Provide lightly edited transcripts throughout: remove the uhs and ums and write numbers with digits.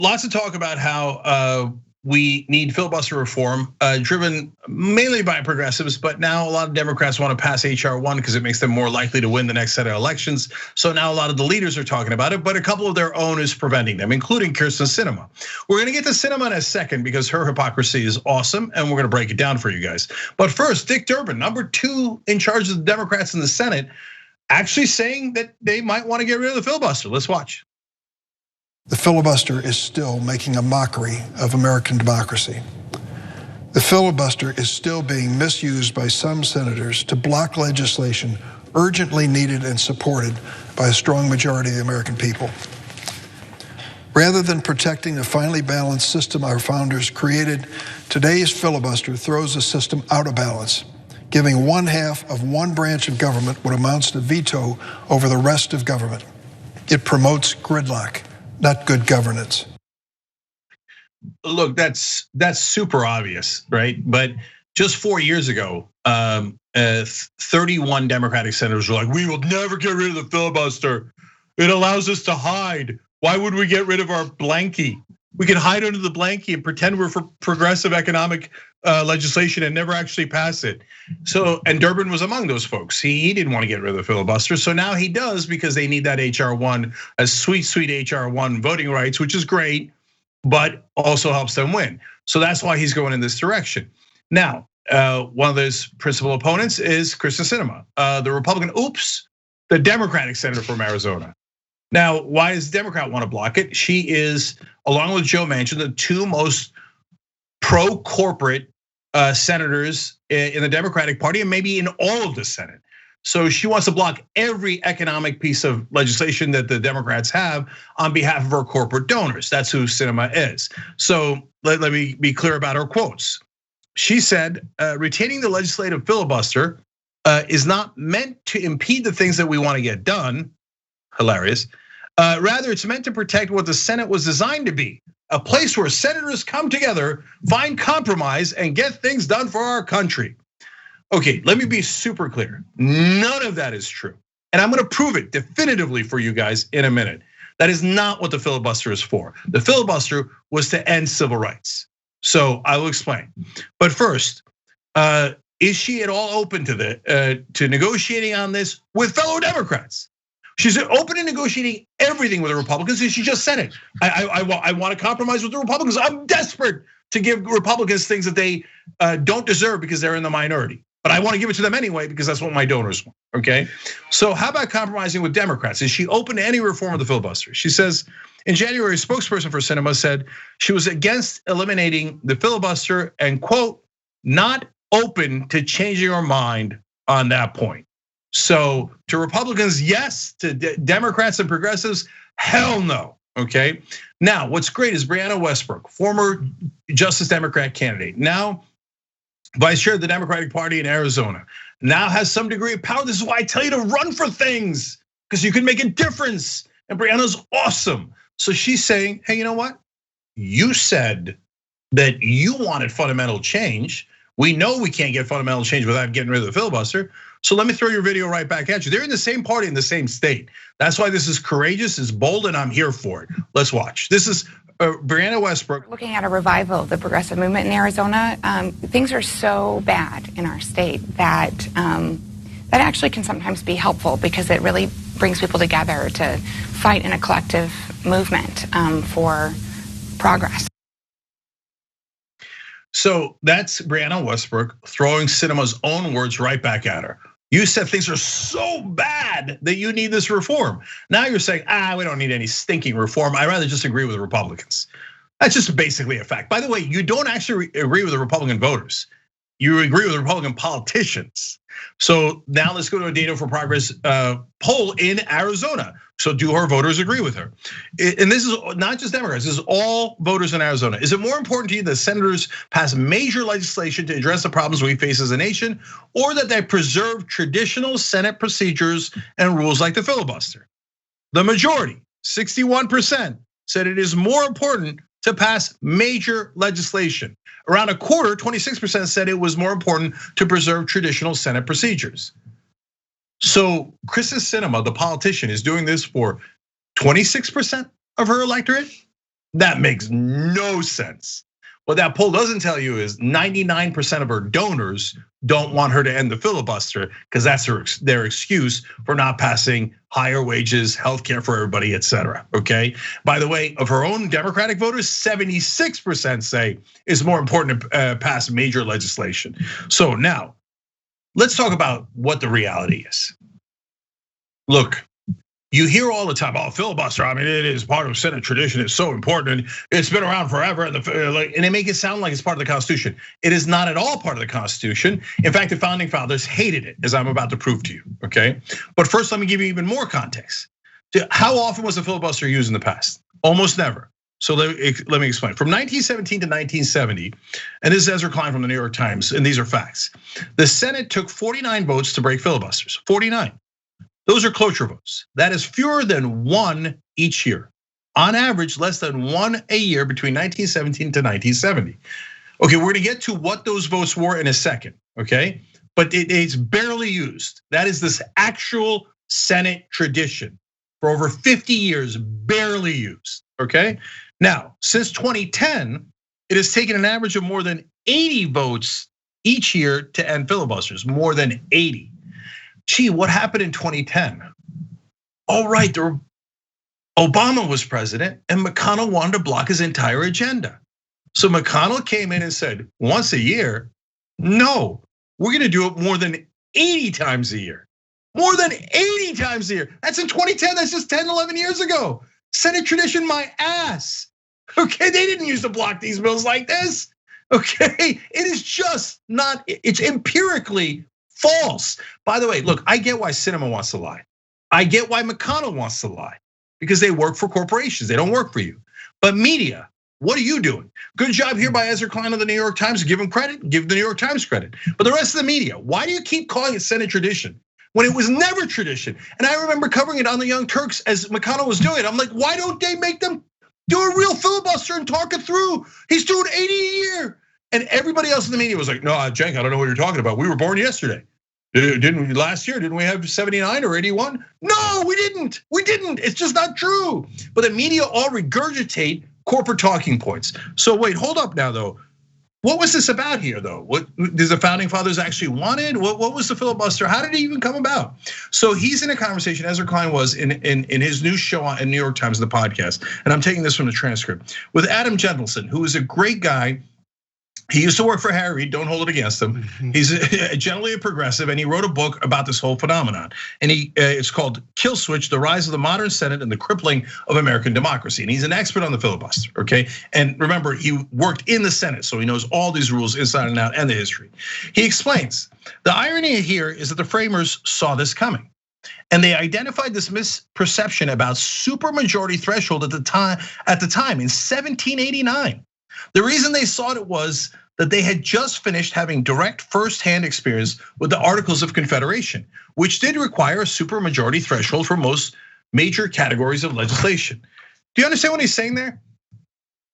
lots of talk about how we need filibuster reform, driven mainly by progressives, but now a lot of Democrats want to pass HR 1 because it makes them more likely to win the next set of elections. So now a lot of the leaders are talking about it, but a couple of their own is preventing them, including Kirsten Sinema. We're gonna get to Sinema in a second because her hypocrisy is awesome, and we're gonna break it down for you guys. But first, Dick Durbin, number 2 in charge of the Democrats in the Senate, actually saying that they might want to get rid of the filibuster. Let's watch. The filibuster is still making a mockery of American democracy. The filibuster is still being misused by some senators to block legislation urgently needed and supported by a strong majority of the American people. Rather than protecting the finely balanced system our founders created, today's filibuster throws the system out of balance, giving 1/2 of one branch of government what amounts to veto over the rest of government. It promotes gridlock, not good governance. Look, that's super obvious, right? But just 4 years ago, 31 Democratic senators were like, "We will never get rid of the filibuster. It allows us to hide. Why would we get rid of our blankie? We can hide under the blankie and pretend we're for progressive economic legislation and never actually pass it." So, and Durbin was among those folks. He didn't want to get rid of the filibuster, so now he does because they need that HR 1, a sweet, sweet HR 1 voting rights, which is great, but also helps them win. So that's why he's going in this direction. Now, one of those principal opponents is Kirsten Sinema, the Republican, the Democratic senator from Arizona. Now, why does the Democrat want to block it? She is, along with Joe Manchin, the 2 most pro-corporate senators in the Democratic Party and maybe in all of the Senate. So she wants to block every economic piece of legislation that the Democrats have on behalf of her corporate donors. That's who Sinema is. So let me be clear about her quotes. She said, retaining the legislative filibuster is not meant to impede the things that we want to get done. Hilarious. Rather, it's meant to protect what the Senate was designed to be, a place where senators come together, find compromise, and get things done for our country. Okay, let me be super clear. None of that is true. And I'm gonna prove it definitively for you guys in a minute. That is not what the filibuster is for. The filibuster was to end civil rights. So I will explain. But first, is she at all open to negotiating on this with fellow Democrats? She's open to negotiating everything with the Republicans, and she just said it. I want to compromise with the Republicans. I'm desperate to give Republicans things that they don't deserve because they're in the minority. But I want to give it to them anyway because that's what my donors want, okay? So how about compromising with Democrats? Is she open to any reform of the filibuster? She says, in January, a spokesperson for Sinema said she was against eliminating the filibuster and quote, not open to changing her mind on that point. So to Republicans, yes. To Democrats and progressives, hell no, okay? Now, what's great is Brianna Westbrook, former Justice Democrat candidate, now vice chair of the Democratic Party in Arizona, now has some degree of power. This is why I tell you to run for things, because you can make a difference. And Brianna's awesome. So she's saying, hey, you know what? You said that you wanted fundamental change. We know we can't get fundamental change without getting rid of the filibuster. So let me throw your video right back at you. They're in the same party in the same state. That's why this is courageous, it's bold, and I'm here for it. Let's watch. This is Brianna Westbrook. Looking at a revival of the progressive movement in Arizona, things are so bad in our state that that actually can sometimes be helpful because it really brings people together to fight in a collective movement for progress. So that's Brianna Westbrook throwing Sinema's own words right back at her. You said things are so bad that you need this reform. Now you're saying, we don't need any stinking reform. I'd rather just agree with the Republicans. That's just basically a fact. By the way, you don't actually agree with the Republican voters. You agree with the Republican politicians. So now let's go to a Data for Progress poll in Arizona. So do her voters agree with her? And this is not just Democrats, this is all voters in Arizona. Is it more important to you that senators pass major legislation to address the problems we face as a nation, or that they preserve traditional Senate procedures and rules like the filibuster? The majority, 61%, said it is more important to pass major legislation. Around a quarter, 26% said it was more important to preserve traditional Senate procedures. So Kirsten Sinema, the politician, is doing this for 26% of her electorate. That makes no sense. What that poll doesn't tell you is 99% of her donors don't want her to end the filibuster because that's their excuse for not passing higher wages, healthcare for everybody, et cetera, okay? By the way, of her own Democratic voters, 76% say it's more important to pass major legislation. So now, let's talk about what the reality is. Look, you hear all the time, oh, filibuster, I mean, it is part of Senate tradition, it's so important, it's been around forever, and they make it sound like it's part of the Constitution. It is not at all part of the Constitution. In fact, the founding fathers hated it, as I'm about to prove to you, okay? But first, let me give you even more context. How often was the filibuster used in the past? Almost never. So let me explain. From 1917 to 1970, and this is Ezra Klein from the New York Times, and these are facts. The Senate took 49 votes to break filibusters, 49. Those are cloture votes. That is fewer than one each year. On average, less than one a year between 1917 to 1970. Okay, we're gonna get to what those votes were in a second, okay? But it's barely used. That is this actual Senate tradition. For over 50 years, barely used, okay? Now, since 2010, it has taken an average of more than 80 votes each year to end filibusters, more than 80. Gee, what happened in 2010? All right, Obama was president and McConnell wanted to block his entire agenda. So McConnell came in and said, once a year? No, we're gonna do it more than 80 times a year. More than 80 times a year. That's in 2010, that's just 10, 11 years ago. Senate tradition, my ass. Okay, they didn't used to block these bills like this. Okay, it is just not, it's empirically false. By the way, look, I get why Sinema wants to lie. I get why McConnell wants to lie because they work for corporations. They don't work for you. But media, what are you doing? Good job here by Ezra Klein of the New York Times. Give him credit, give the New York Times credit. But the rest of the media, why do you keep calling it Senate tradition when it was never tradition? And I remember covering it on the Young Turks as McConnell was doing it. I'm like, why don't they make them do a real filibuster and talk it through? He's doing 80 a year. And everybody else in the media was like, no, Cenk, I don't know what you're talking about. We were born yesterday. Didn't we last year? Didn't we have 79 or 81? No, we didn't. We didn't. It's just not true. But the media all regurgitate corporate talking points. So wait, hold up now though. What was this about here though? What did the founding fathers actually wanted? What was the filibuster? How did it even come about? So he's in a conversation, Ezra Klein was in his new show on New York Times, the podcast, and I'm taking this from the transcript, with Adam Gentleson, who is a great guy. He used to work for Harry Reid, don't hold it against him. He's generally a progressive, and he wrote a book about this whole phenomenon. And it's called Kill Switch, The Rise of the Modern Senate and the Crippling of American Democracy. And he's an expert on the filibuster, okay? And remember, he worked in the Senate, so he knows all these rules inside and out and the history. He explains, the irony here is that the framers saw this coming. And they identified this misperception about supermajority threshold at the time in 1789. The reason they saw it was that they had just finished having direct firsthand experience with the Articles of Confederation, which did require a supermajority threshold for most major categories of legislation. Do you understand what he's saying there?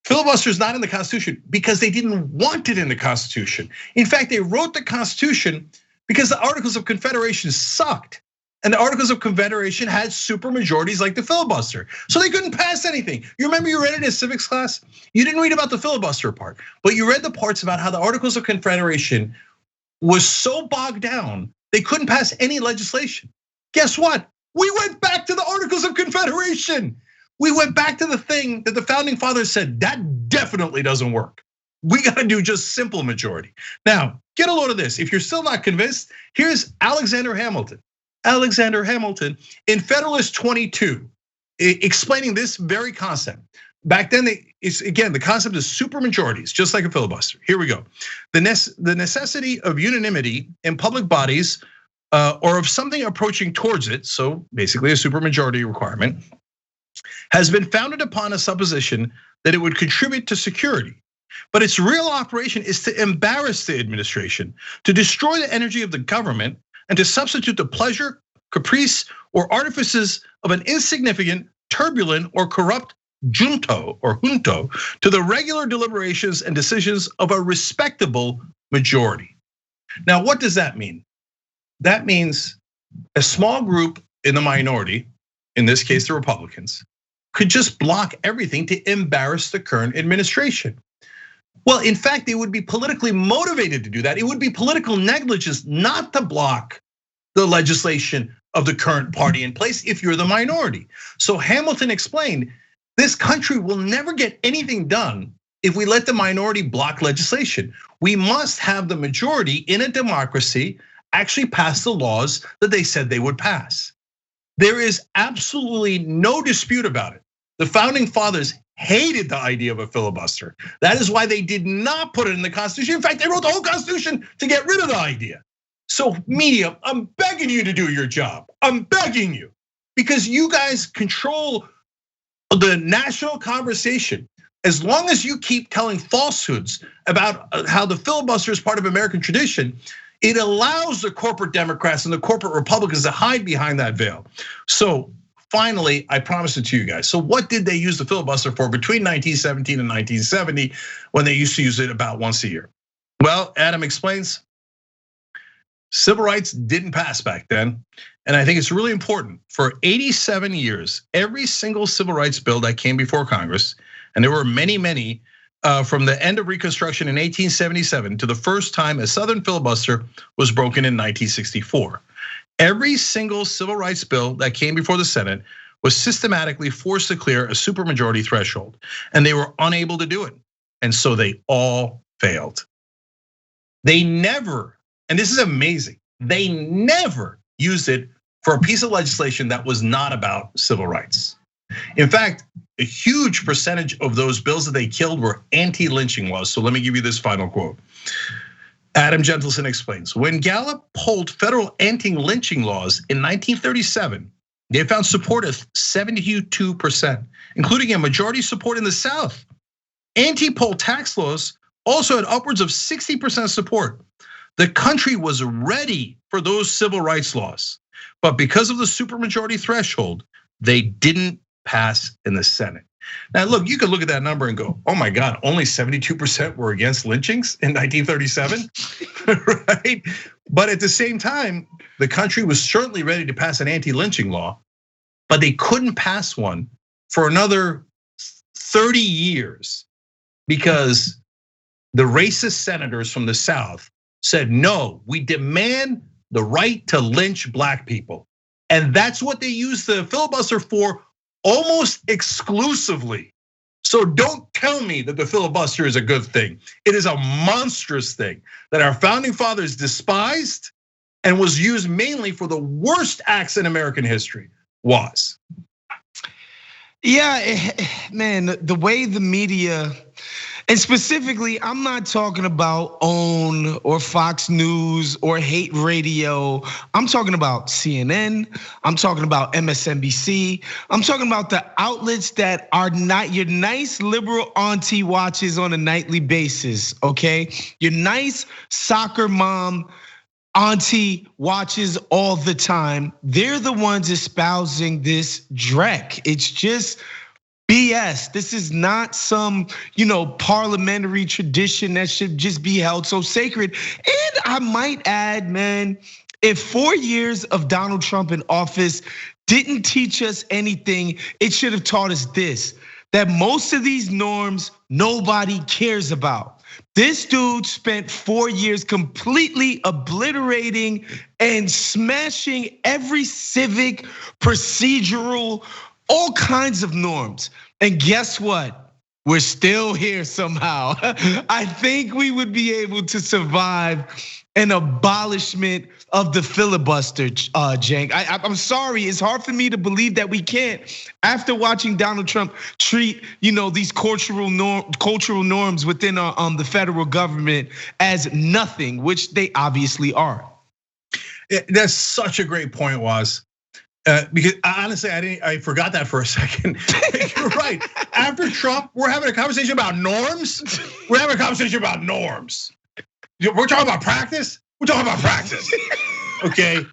Filibuster is not in the Constitution because they didn't want it in the Constitution. In fact, they wrote the Constitution because the Articles of Confederation sucked. And the Articles of Confederation had supermajorities like the filibuster. So they couldn't pass anything. You remember you read it in civics class? You didn't read about the filibuster part, but you read the parts about how the Articles of Confederation was so bogged down, they couldn't pass any legislation. Guess what? We went back to the Articles of Confederation. We went back to the thing that the founding fathers said, that definitely doesn't work. We gotta do just simple majority. Now, get a load of this. If you're still not convinced, here's Alexander Hamilton. Alexander Hamilton in Federalist 22, explaining this very concept. Back then, again, the concept is supermajorities, just like a filibuster. Here we go. The necessity of unanimity in public bodies, or of something approaching towards it, so basically a supermajority requirement, has been founded upon a supposition that it would contribute to security. But its real operation is to embarrass the administration, to destroy the energy of the government, and to substitute the pleasure, caprice, or artifices of an insignificant, turbulent, or corrupt junto to the regular deliberations and decisions of a respectable majority. Now, what does that mean? That means a small group in the minority, in this case the Republicans, could just block everything to embarrass the current administration. Well, in fact, they would be politically motivated to do that. It would be political negligence not to block the legislation of the current party in place if you're the minority. So Hamilton explained, this country will never get anything done if we let the minority block legislation. We must have the majority in a democracy actually pass the laws that they said they would pass. There is absolutely no dispute about it. The founding fathers hated the idea of a filibuster. That is why they did not put it in the Constitution. In fact, they wrote the whole Constitution to get rid of the idea. So media, I'm begging you to do your job. I'm begging you, because you guys control the national conversation. As long as you keep telling falsehoods about how the filibuster is part of American tradition, it allows the corporate Democrats and the corporate Republicans to hide behind that veil. So finally, I promised it to you guys. So what did they use the filibuster for between 1917 and 1970 when they used to use it about once a year? Well, Adam explains, civil rights didn't pass back then. And I think it's really important. For 87 years, every single civil rights bill that came before Congress, and there were many, many, from the end of Reconstruction in 1877 to the first time a Southern filibuster was broken in 1964. Every single civil rights bill that came before the Senate was systematically forced to clear a supermajority threshold, and they were unable to do it. And so they all failed. They never, and this is amazing, they never used it for a piece of legislation that was not about civil rights. In fact, a huge percentage of those bills that they killed were anti-lynching laws. So let me give you this final quote. Adam Gentleson explains, when Gallup polled federal anti-lynching laws in 1937, they found support of 72%, including a majority support in the South. Anti-poll tax laws also had upwards of 60% support. The country was ready for those civil rights laws, but because of the supermajority threshold, they didn't pass in the Senate. Now, look, you could look at that number and go, oh my God, only 72% were against lynchings in 1937, right? But at the same time, the country was certainly ready to pass an anti-lynching law, but they couldn't pass one for another 30 years because the racist senators from the South said, no, we demand the right to lynch black people. And that's what they used the filibuster for almost exclusively. So don't tell me that the filibuster is a good thing. It is a monstrous thing that our founding fathers despised and was used mainly for the worst acts in American history. Yeah, man, the way the media, and specifically, I'm not talking about OWN or Fox News or hate radio. I'm talking about CNN. I'm talking about MSNBC. I'm talking about the outlets that are not your nice liberal auntie watches on a nightly basis, okay? Your nice soccer mom auntie watches all the time. They're the ones espousing this dreck. It's just BS. This is not some, parliamentary tradition that should just be held so sacred. And I might add, man, if 4 years of Donald Trump in office didn't teach us anything, it should have taught us this, that most of these norms nobody cares about. This dude spent 4 years completely obliterating and smashing every civic, procedural, all kinds of norms. And guess what? We're still here somehow. I think we would be able to survive an abolishment of the filibuster, Cenk. I'm sorry, it's hard for me to believe that we can't. After watching Donald Trump treat, these cultural norms within the federal government as nothing, which they obviously are. That's such a great point, Woz. Because honestly, I forgot that for a second. You're right. After Trump, we're having a conversation about norms. We're having a conversation about norms. We're talking about practice. We're talking about practice. Okay.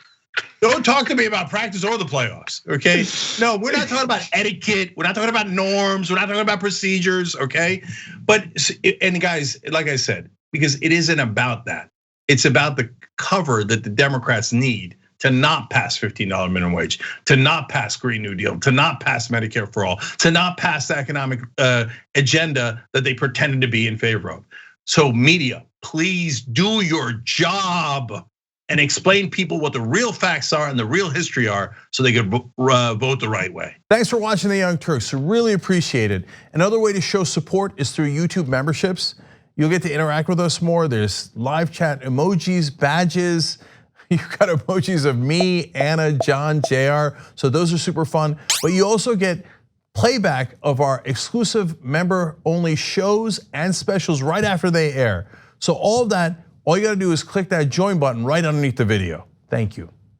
Don't talk to me about practice or the playoffs. Okay. No, we're not talking about etiquette. We're not talking about norms. We're not talking about procedures. Okay. But and guys, like I said, because it isn't about that. It's about the cover that the Democrats need to not pass $15 minimum wage, to not pass Green New Deal, to not pass Medicare for all, to not pass the economic agenda that they pretended to be in favor of. So media, please do your job and explain people what the real facts are and the real history are so they can vote the right way. Thanks for watching the Young Turks, really appreciate it. Another way to show support is through YouTube memberships. You'll get to interact with us more. There's live chat emojis, badges. You've got emojis of me, Anna, John, JR. So those are super fun. But you also get playback of our exclusive member-only shows and specials right after they air. So all of that, all you gotta do is click that join button right underneath the video. Thank you.